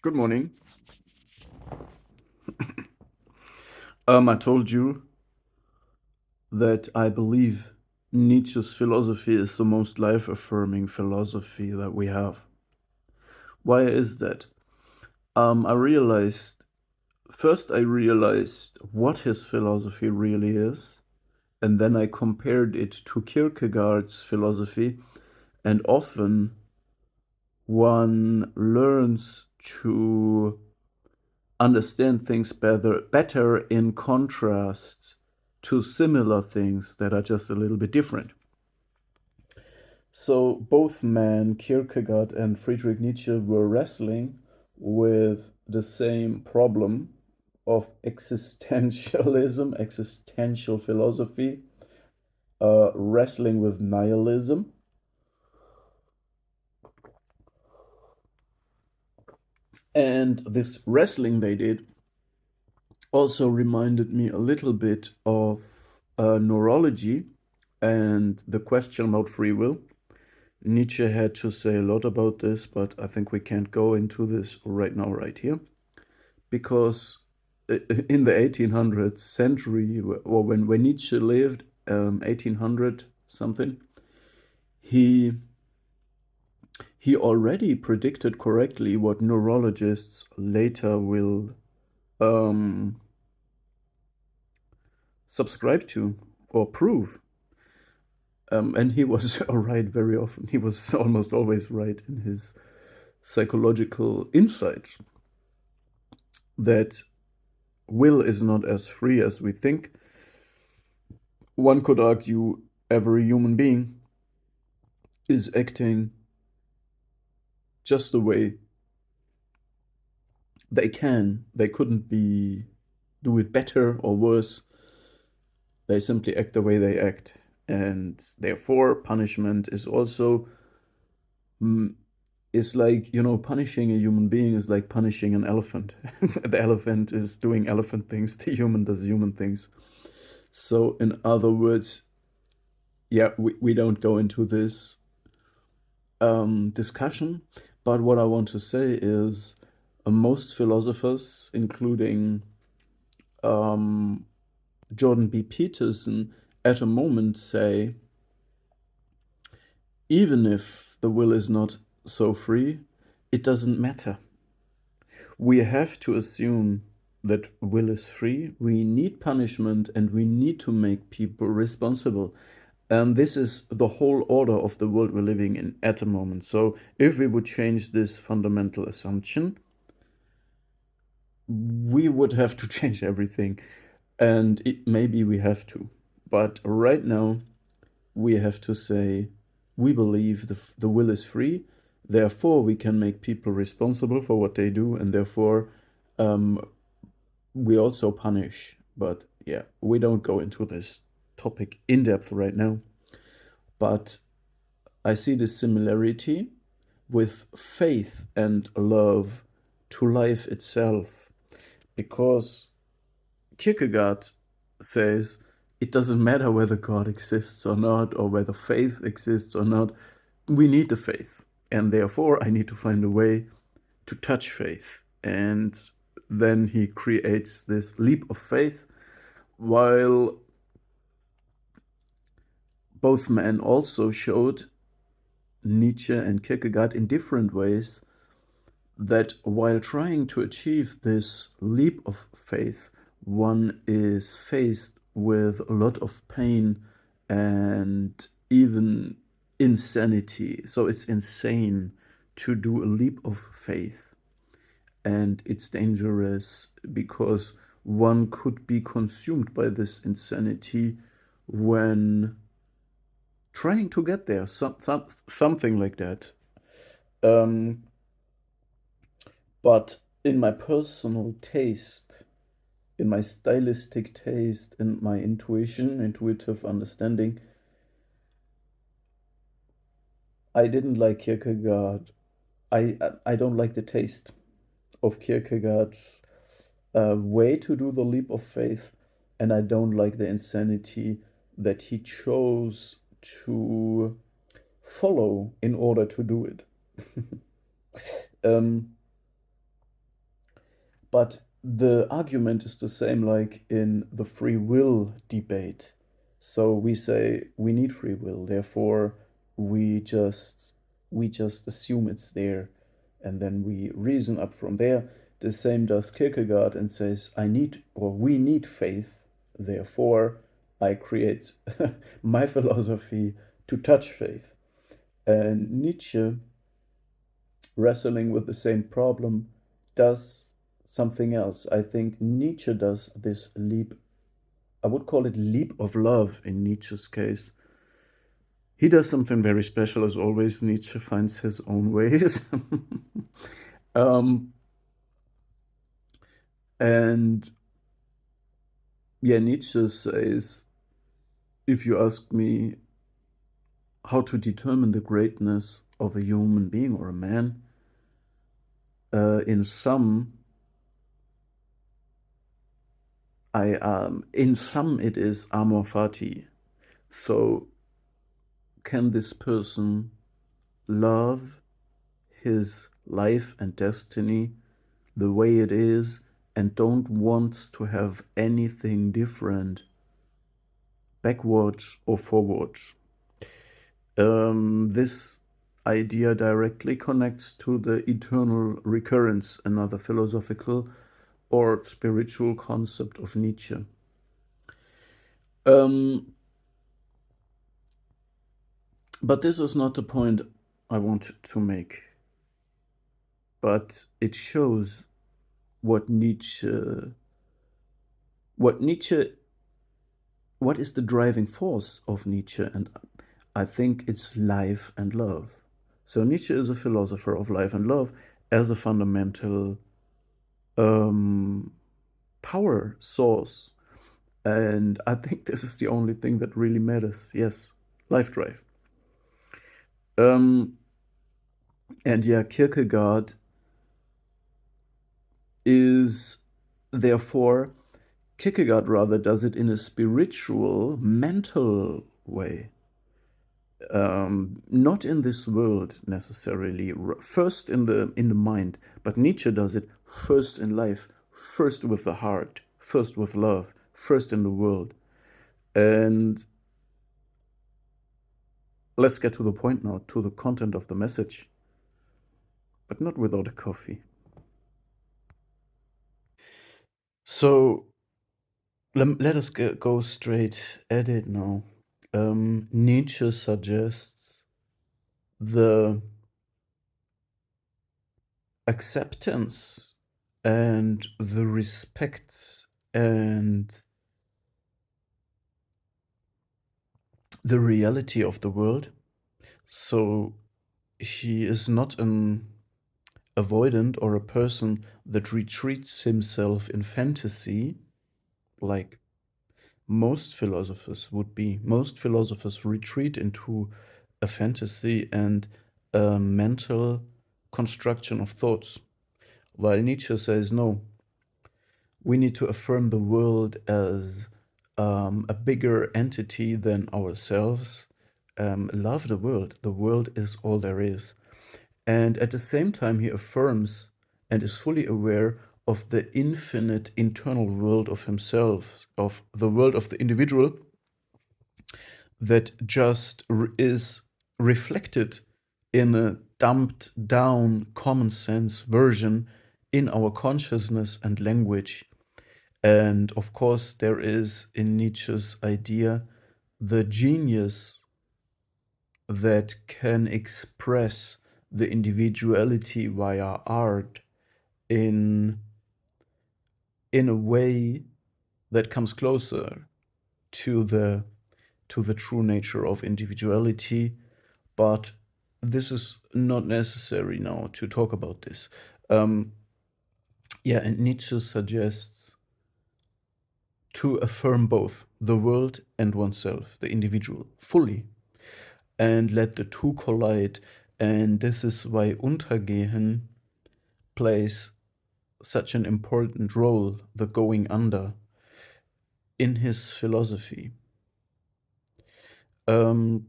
Good morning. I told you that I believe Nietzsche's philosophy is the most life-affirming philosophy that we have. Why is that? I realized first I realized what his philosophy really is, and then I compared it to Kierkegaard's philosophy, and often one learns to understand things better in contrast to similar things that are just a little bit different. So both men, Kierkegaard and Friedrich Nietzsche, were wrestling with the same problem of existentialism, existential philosophy, wrestling with nihilism. And this wrestling they did also reminded me a little bit of neurology and the question about free will. Nietzsche had to say a lot about this, but I think we can't go into this right now, right here, because in the 1800s century, or when Nietzsche lived, 1800 something, he he already predicted correctly what neurologists later will um, subscribe to or prove. And he was right very often. He was almost always right in his psychological insights that will is not as free as we think. One could argue every human being is acting just the way they can. They couldn't be do it better or worse. They simply act the way they act. And therefore, punishment is also mm, is like, punishing a human being is like punishing an elephant. The elephant is doing elephant things, the human does human things. So, in other words, yeah, we don't go into this discussion, but what I want to say is most philosophers, including um, Jordan B. Peterson, at a moment say even if the will is not so free, it doesn't matter. We have to assume that will is free. We need punishment and we need to make people responsible. And this is the whole order of the world we're living in at the moment. So if we would change this fundamental assumption, we would have to change everything. And maybe we have to. But right now, we have to say we believe the will is free. Therefore, we can make people responsible for what they do. And therefore, um, we also punish. But yeah, we don't go into this topic in depth right now. But I see the similarity with faith and love to life itself. Because Kierkegaard says it doesn't matter whether God exists or not, or whether faith exists or not. We need the faith. And therefore, I need to find a way to touch faith. And then he creates this leap of faith, while both men also showed, Nietzsche and Kierkegaard, in different ways, that while trying to achieve this leap of faith, one is faced with a lot of pain and even insanity. So it's insane to do a leap of faith. And it's dangerous because one could be consumed by this insanity when trying to get there, something like that. Um, But in my personal taste, in my stylistic taste, in my intuitive understanding, I didn't like Kierkegaard. I don't like the taste of Kierkegaard's way to do the leap of faith, and I don't like the insanity that he chose to follow in order to do it. um, But the argument is the same like in the free will debate. So we say we need free will, therefore we just we just assume it's there and then we reason up from there. The same does Kierkegaard and says I need or we need faith, therefore I create my philosophy to touch faith. And Nietzsche, wrestling with the same problem, does something else. I think Nietzsche does this leap, I would call it leap of love in Nietzsche's case. He does something very special, as always. Nietzsche finds his own ways. um, and yeah, Nietzsche says, if you ask me how to determine the greatness of a human being or a man, in some in some it is amor fati. So can this person love his life and destiny the way it is and don't want to have anything different backwards or forwards? This idea directly connects to the eternal recurrence, another philosophical or spiritual concept of Nietzsche. Um, but this is not the point I want to make. But it shows what Nietzsche, what Nietzsche, what is the driving force of Nietzsche, and I think it's life and love. So Nietzsche is a philosopher of life and love as a fundamental um, power source, and I think this is the only thing that really matters. Yes, life drive. Um, and yeah, Kierkegaard is therefore Kierkegaard rather does it in a spiritual, mental way. Not in this world necessarily. First in the mind, but Nietzsche does it first in life, first with the heart, first with love, first in the world. And let's get to the point now, to the content of the message, but not without a coffee. So let us go straight at it now. Nietzsche suggests the acceptance and the respect and the reality of the world. So he is not an avoidant or a person that retreats himself in fantasy like most philosophers would be. Most philosophers retreat into a fantasy and a mental construction of thoughts, while Nietzsche says no, we need to affirm the world as a bigger entity than ourselves. Love the world. The world is all there is. And at the same time, he affirms and is fully aware of the infinite internal world of himself, of the world of the individual that just is reflected in a dumbed down common sense version in our consciousness and language. And of course, there is in Nietzsche's idea the genius that can express the individuality via art in a way that comes closer to the true nature of individuality. But this is not necessary now to talk about this. Um, yeah, and Nietzsche suggests to affirm both the world and oneself, the individual, fully, and let the two collide. And this is why Untergehen plays such an important role, the going under, in his philosophy. Um,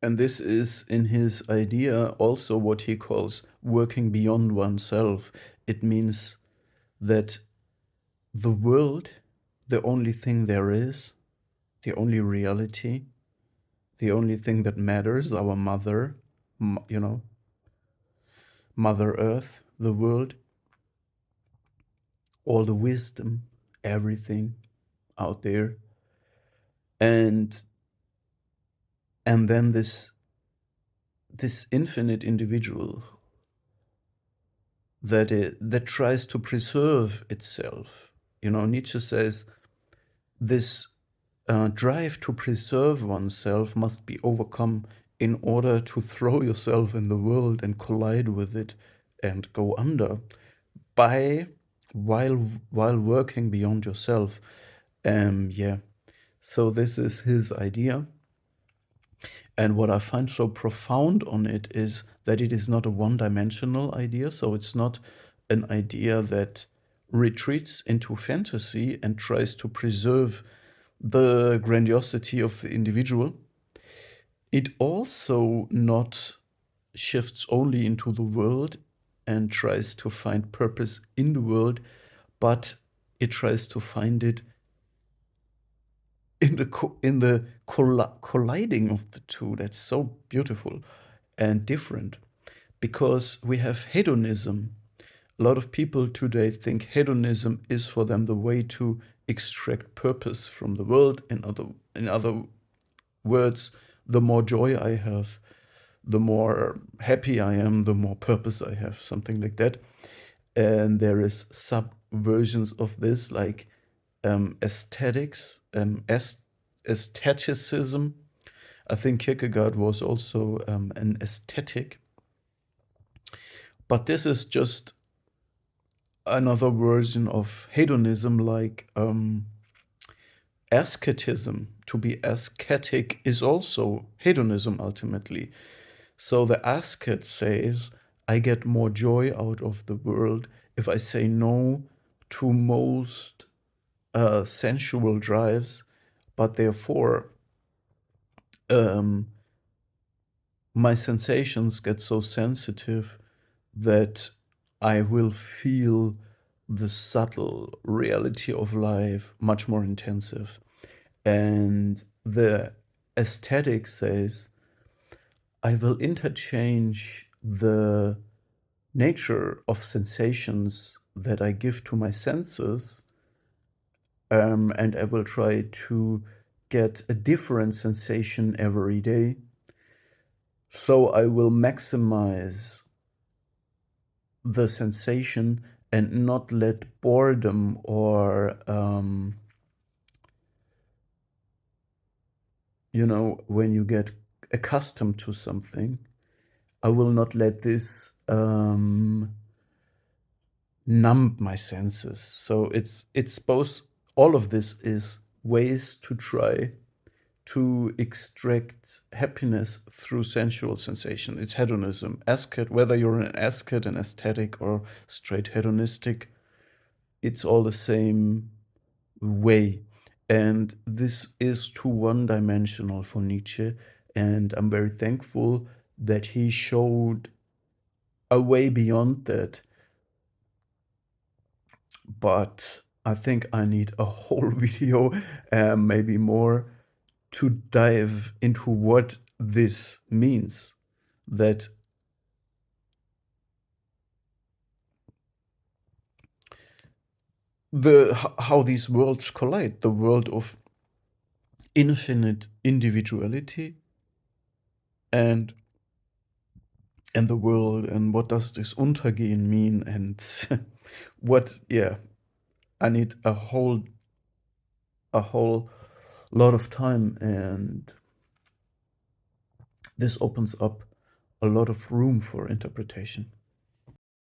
And this is in his idea also what he calls working beyond oneself. It means that the world, the only thing there is, the only reality, the only thing that matters, our mother, you know, Mother Earth, the world, all the wisdom, everything out there, and then this infinite individual that tries to preserve itself. You know, Nietzsche says this drive to preserve oneself must be overcome in order to throw yourself in the world and collide with it and go under by while working beyond yourself. Yeah. So this is his idea. And what I find so profound on it is that it is not a one-dimensional idea. So it's not an idea that retreats into fantasy and tries to preserve the grandiosity of the individual. It also not shifts only into the world and tries to find purpose in the world, but it tries to find it in the colliding of the two. That's so beautiful and different, because we have hedonism. A lot of people today think hedonism is for them the way to extract purpose from the world. In other words, the more joy I have, the more happy I am, the more purpose I have, something like that. And there is subversions of this, like aesthetics, aestheticism. I think Kierkegaard was also an aesthetic. But this is just another version of hedonism, like ascetism. To be ascetic is also hedonism ultimately. So the ascet says, I get more joy out of the world if I say no to most sensual drives, but therefore um, my sensations get so sensitive that I will feel the subtle reality of life much more intensive. And the aesthetic says, I will interchange the nature of sensations that I give to my senses, and I will try to get a different sensation every day. So I will maximize the sensation and not let boredom or, when you get accustomed to something, I will not let this numb my senses. So it's both. All of this is ways to try to extract happiness through sensual sensation. It's hedonism. Ascet, whether you're an ascet, an aesthetic, or straight hedonistic, it's all the same way. And this is too one-dimensional for Nietzsche. And I'm very thankful that he showed a way beyond that. But I think I need a whole video, maybe more, to dive into what this means. That how these worlds collide, the world of infinite individuality and the world, and what does this Untergehen mean, and what, yeah, I need a whole lot of time, and this opens up a lot of room for interpretation.